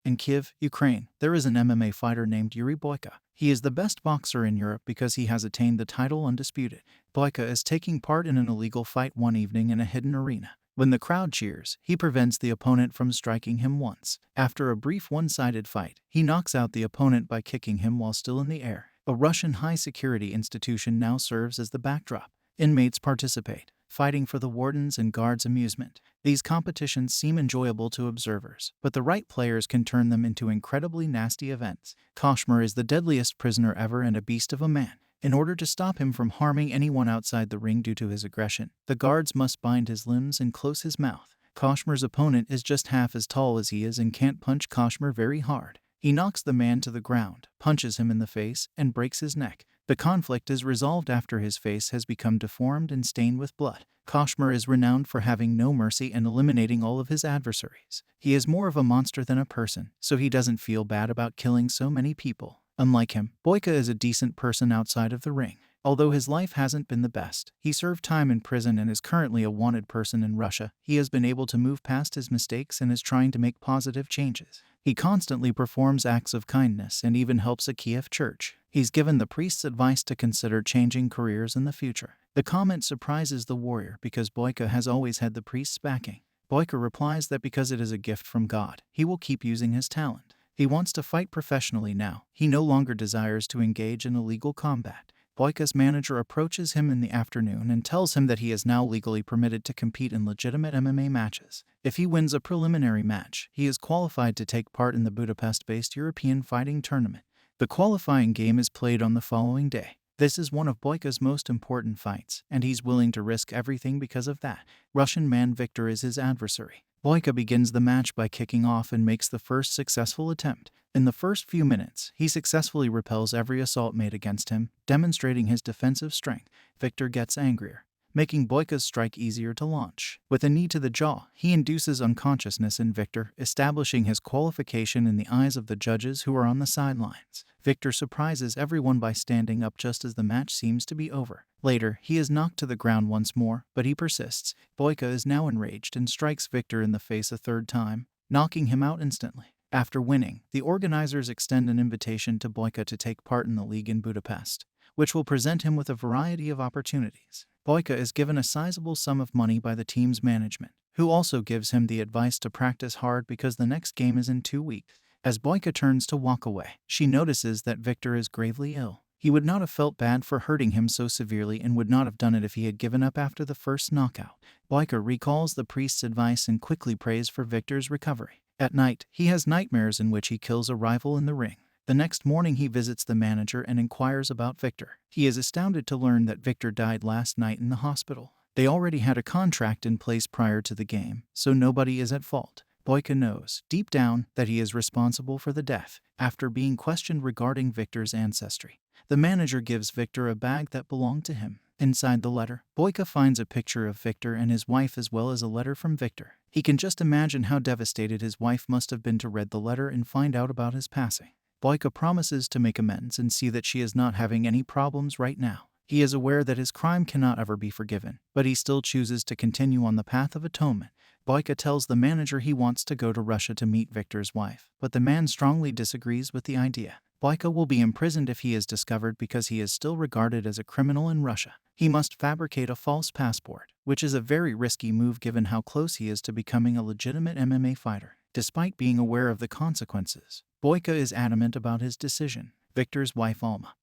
In Kiev, Ukraine, there is an MMA fighter named Yuri Boyka. He is the best boxer in Europe because he has attained the title undisputed. Boyka is taking part in an illegal fight one evening in a hidden arena. When the crowd cheers, he prevents the opponent from striking him once. After a brief one-sided fight, he knocks out the opponent by kicking him while still in the air. A Russian high-security institution now serves as the backdrop. Inmates participate, fighting for the warden's and guards' amusement. These competitions seem enjoyable to observers, but the right players can turn them into incredibly nasty events. Kashmir is the deadliest prisoner ever and a beast of a man. In order to stop him from harming anyone outside the ring due to his aggression, the guards must bind his limbs and close his mouth. Kashmir's opponent is just half as tall as he is and can't punch Kashmir very hard. He knocks the man to the ground, punches him in the face, and breaks his neck. The conflict is resolved after his face has become deformed and stained with blood. Kashmir is renowned for having no mercy and eliminating all of his adversaries. He is more of a monster than a person, so he doesn't feel bad about killing so many people. Unlike him, Boyka is a decent person outside of the ring. Although his life hasn't been the best, he served time in prison and is currently a wanted person in Russia. He has been able to move past his mistakes and is trying to make positive changes. He constantly performs acts of kindness and even helps a Kiev church. He's given the priests advice to consider changing careers in the future. The comment surprises the warrior because Boyka has always had the priest's backing. Boyka replies that because it is a gift from God, he will keep using his talent. He wants to fight professionally now. He no longer desires to engage in illegal combat. Boyka's manager approaches him in the afternoon and tells him that he is now legally permitted to compete in legitimate MMA matches. If he wins a preliminary match, he is qualified to take part in the Budapest-based European fighting tournament. The qualifying game is played on the following day. This is one of Boyka's most important fights, and he's willing to risk everything because of that. Russian man Victor is his adversary. Boyka begins the match by kicking off and makes the first successful attempt. In the first few minutes, he successfully repels every assault made against him, demonstrating his defensive strength. Victor gets angrier, making Boyka's strike easier to launch. With a knee to the jaw, he induces unconsciousness in Victor, establishing his qualification in the eyes of the judges who are on the sidelines. Victor surprises everyone by standing up just as the match seems to be over. Later, he is knocked to the ground once more, but he persists. Boyka is now enraged and strikes Victor in the face a third time, knocking him out instantly. After winning, the organizers extend an invitation to Boyka to take part in the league in Budapest, which will present him with a variety of opportunities. Boyka is given a sizable sum of money by the team's management, who also gives him the advice to practice hard because the next game is in 2 weeks. As Boyka turns to walk away, she notices that Victor is gravely ill. He would not have felt bad for hurting him so severely and would not have done it if he had given up after the first knockout. Boyka recalls the priest's advice and quickly prays for Victor's recovery. At night, he has nightmares in which he kills a rival in the ring. The next morning he visits the manager and inquires about Victor. He is astounded to learn that Victor died last night in the hospital. They already had a contract in place prior to the game, so nobody is at fault. Boyka knows, deep down, that he is responsible for the death. After being questioned regarding Victor's ancestry, the manager gives Victor a bag that belonged to him. Inside the letter, Boyka finds a picture of Victor and his wife as well as a letter from Victor. He can just imagine how devastated his wife must have been to read the letter and find out about his passing. Boyka promises to make amends and see that she is not having any problems right now. He is aware that his crime cannot ever be forgiven, but he still chooses to continue on the path of atonement. Boyka tells the manager he wants to go to Russia to meet Victor's wife, but the man strongly disagrees with the idea. Boyka will be imprisoned if he is discovered because he is still regarded as a criminal in Russia. He must fabricate a false passport, which is a very risky move given how close he is to becoming a legitimate MMA fighter. Despite being aware of the consequences, Boyka is adamant about his decision. Victor's wife Alma,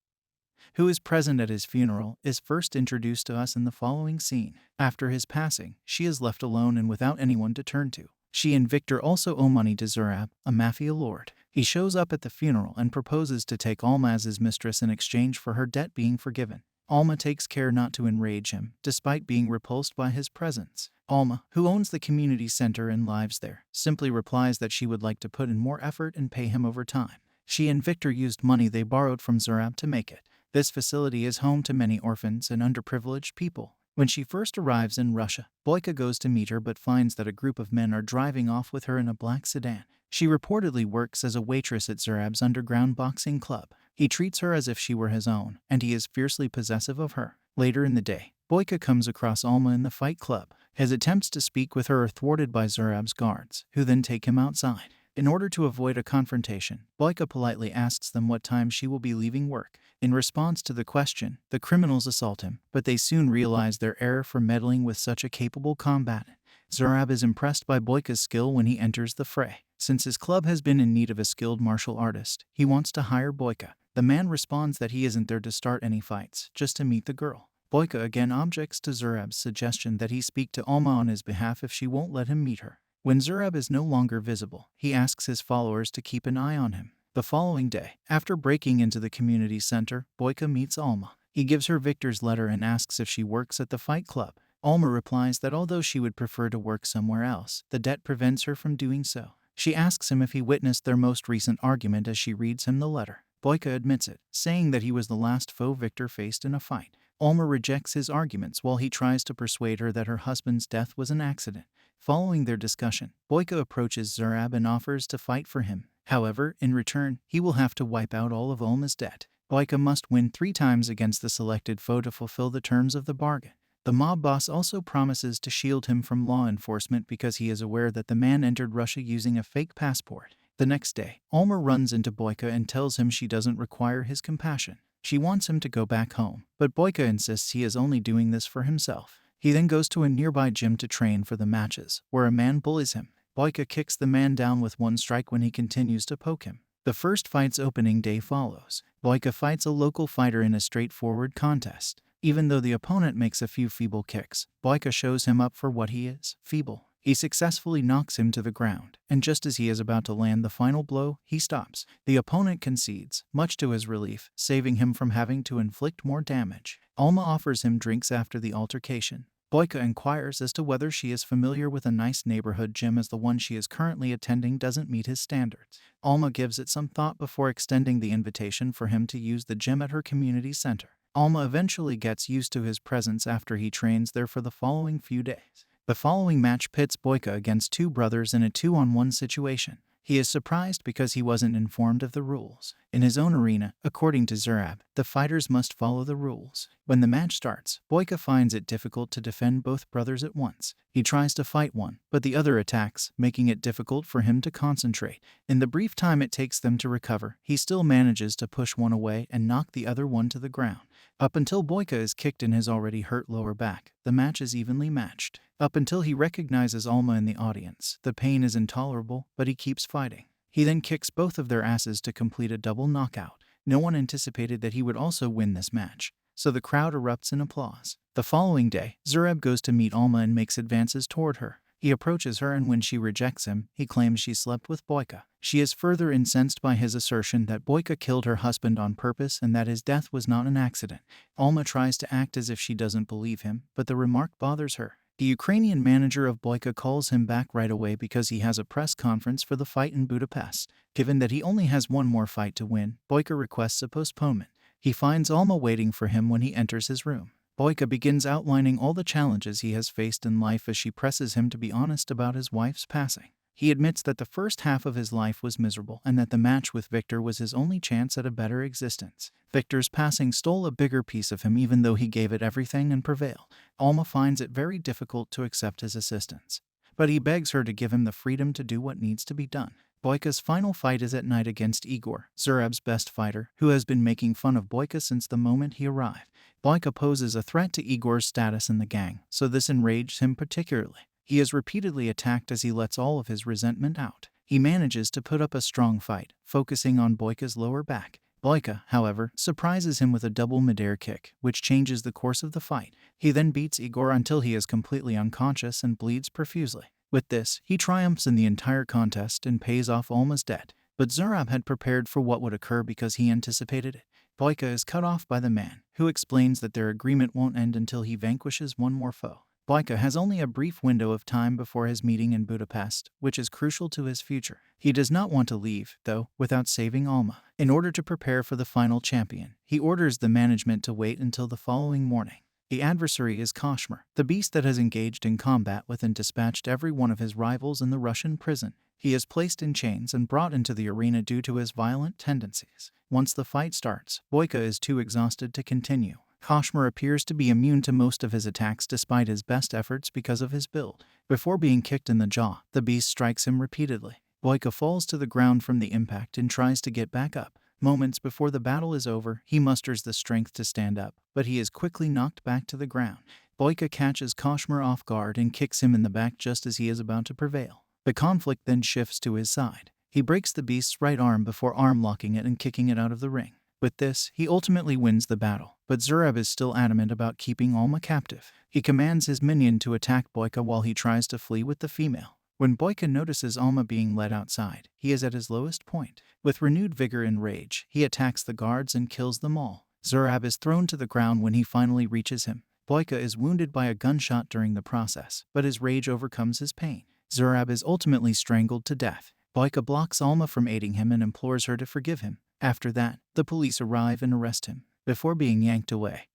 who is present at his funeral, is first introduced to us in the following scene. After his passing, she is left alone and without anyone to turn to. She and Victor also owe money to Zurab, a Mafia lord. He shows up at the funeral and proposes to take Alma as his mistress in exchange for her debt being forgiven. Alma takes care not to enrage him, despite being repulsed by his presence. Alma, who owns the community center and lives there, simply replies that she would like to put in more effort and pay him over time. She and Victor used money they borrowed from Zurab to make it. This facility is home to many orphans and underprivileged people. When she first arrives in Russia, Boyka goes to meet her but finds that a group of men are driving off with her in a black sedan. She reportedly works as a waitress at Zurab's underground boxing club. He treats her as if she were his own, and he is fiercely possessive of her. Later in the day, Boyka comes across Alma in the fight club. His attempts to speak with her are thwarted by Zurab's guards, who then take him outside. In order to avoid a confrontation, boyka politely asks them what time she will be leaving work. In response to the question, the criminals assault him, but they soon realize their error for meddling with such a capable combatant. Zurab is impressed by boyka's skill when he enters the fray. Since his club has been in need of a skilled martial artist, he wants to hire boyka. The man responds that he isn't there to start any fights, just to meet the girl. Boyka again objects to Zurab's suggestion that he speak to Alma on his behalf if she won't let him meet her. When Zurab is no longer visible, he asks his followers to keep an eye on him. The following day, after breaking into the community center, boyka meets Alma. He gives her Victor's letter and asks if she works at the fight club. Alma replies that although she would prefer to work somewhere else, the debt prevents her from doing so. She asks him if he witnessed their most recent argument as she reads him the letter. Boyka admits it, saying that he was the last foe Victor faced in a fight. Alma rejects his arguments while he tries to persuade her that her husband's death was an accident. Following their discussion, boyka approaches Zurab and offers to fight for him. However, in return, he will have to wipe out all of Alma's debt. Boyka must win 3 times against the selected foe to fulfill the terms of the bargain. The mob boss also promises to shield him from law enforcement because he is aware that the man entered Russia using a fake passport. The next day, Alma runs into boyka and tells him she doesn't require his compassion. She wants him to go back home, but boyka insists he is only doing this for himself. He then goes to a nearby gym to train for the matches, where a man bullies him. Boyka kicks the man down with 1 strike when he continues to poke him. The first fight's opening day follows. Boyka fights a local fighter in a straightforward contest. Even though the opponent makes a few feeble kicks, boyka shows him up for what he is, feeble. He successfully knocks him to the ground, and just as he is about to land the final blow, he stops. The opponent concedes, much to his relief, saving him from having to inflict more damage. Alma offers him drinks after the altercation. Boyka inquires as to whether she is familiar with a nice neighborhood gym as the one she is currently attending doesn't meet his standards. Alma gives it some thought before extending the invitation for him to use the gym at her community center. Alma eventually gets used to his presence after he trains there for the following few days. The following match pits boyka against 2 brothers in a 2-on-1 situation. He is surprised because he wasn't informed of the rules. In his own arena, according to Zurab, the fighters must follow the rules. When the match starts, boyka finds it difficult to defend both brothers at once. He tries to fight one, but the other attacks, making it difficult for him to concentrate. In the brief time it takes them to recover, he still manages to push one away and knock the other one to the ground. Up until boyka is kicked in his already hurt lower back, the match is evenly matched. Up until he recognizes Alma in the audience, the pain is intolerable, but he keeps fighting. He then kicks both of their asses to complete a double knockout. No one anticipated that he would also win this match, so the crowd erupts in applause. The following day, Zurab goes to meet Alma and makes advances toward her. He approaches her and when she rejects him, he claims she slept with boyka. She is further incensed by his assertion that boyka killed her husband on purpose and that his death was not an accident. Alma tries to act as if she doesn't believe him, but the remark bothers her. The Ukrainian manager of boyka calls him back right away because he has a press conference for the fight in Budapest. Given that he only has 1 more fight to win, boyka requests a postponement. He finds Alma waiting for him when he enters his room. Boyka begins outlining all the challenges he has faced in life as she presses him to be honest about his wife's passing. He admits that the first half of his life was miserable and that the match with Victor was his only chance at a better existence. Victor's passing stole a bigger piece of him even though he gave it everything and prevailed. Alma finds it very difficult to accept his assistance, but he begs her to give him the freedom to do what needs to be done. Boyka's final fight is at night against Igor, Zurab's best fighter, who has been making fun of boyka since the moment he arrived. Boyka poses a threat to Igor's status in the gang, so this enraged him particularly. He is repeatedly attacked as he lets all of his resentment out. He manages to put up a strong fight, focusing on boyka's lower back. Boyka, however, surprises him with a double midair kick, which changes the course of the fight. He then beats Igor until he is completely unconscious and bleeds profusely. With this, he triumphs in the entire contest and pays off Alma's debt. But Zurab had prepared for what would occur because he anticipated it. Boyka is cut off by the man, who explains that their agreement won't end until he vanquishes 1 more foe. Boyka has only a brief window of time before his meeting in Budapest, which is crucial to his future. He does not want to leave, though, without saving Alma. In order to prepare for the final champion, he orders the management to wait until the following morning. The adversary is Kashmir, the beast that has engaged in combat with and dispatched every one of his rivals in the Russian prison. He is placed in chains and brought into the arena due to his violent tendencies. Once the fight starts, Boyka is too exhausted to continue. Kashmir appears to be immune to most of his attacks despite his best efforts because of his build. Before being kicked in the jaw, the beast strikes him repeatedly. Boyka falls to the ground from the impact and tries to get back up. Moments before the battle is over, he musters the strength to stand up, but he is quickly knocked back to the ground. Boyka catches Kashmir off guard and kicks him in the back just as he is about to prevail. The conflict then shifts to his side. He breaks the beast's right arm before arm locking it and kicking it out of the ring. With this, he ultimately wins the battle, but Zurab is still adamant about keeping Alma captive. He commands his minion to attack Boyka while he tries to flee with the female. When Boyka notices Alma being led outside, he is at his lowest point. With renewed vigor and rage, he attacks the guards and kills them all. Zurab is thrown to the ground when he finally reaches him. Boyka is wounded by a gunshot during the process, but his rage overcomes his pain. Zurab is ultimately strangled to death. Boyka blocks Alma from aiding him and implores her to forgive him. After that, the police arrive and arrest him. Before being yanked away,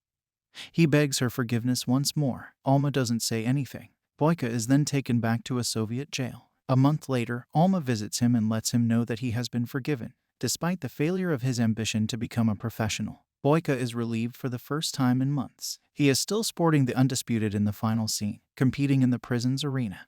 he begs her forgiveness once more. Alma doesn't say anything. Boyka is then taken back to a Soviet jail. A month later, Alma visits him and lets him know that he has been forgiven. Despite the failure of his ambition to become a professional, Boyka is relieved for the first time in months. He is still sporting the Undisputed in the final scene, competing in the prison's arena.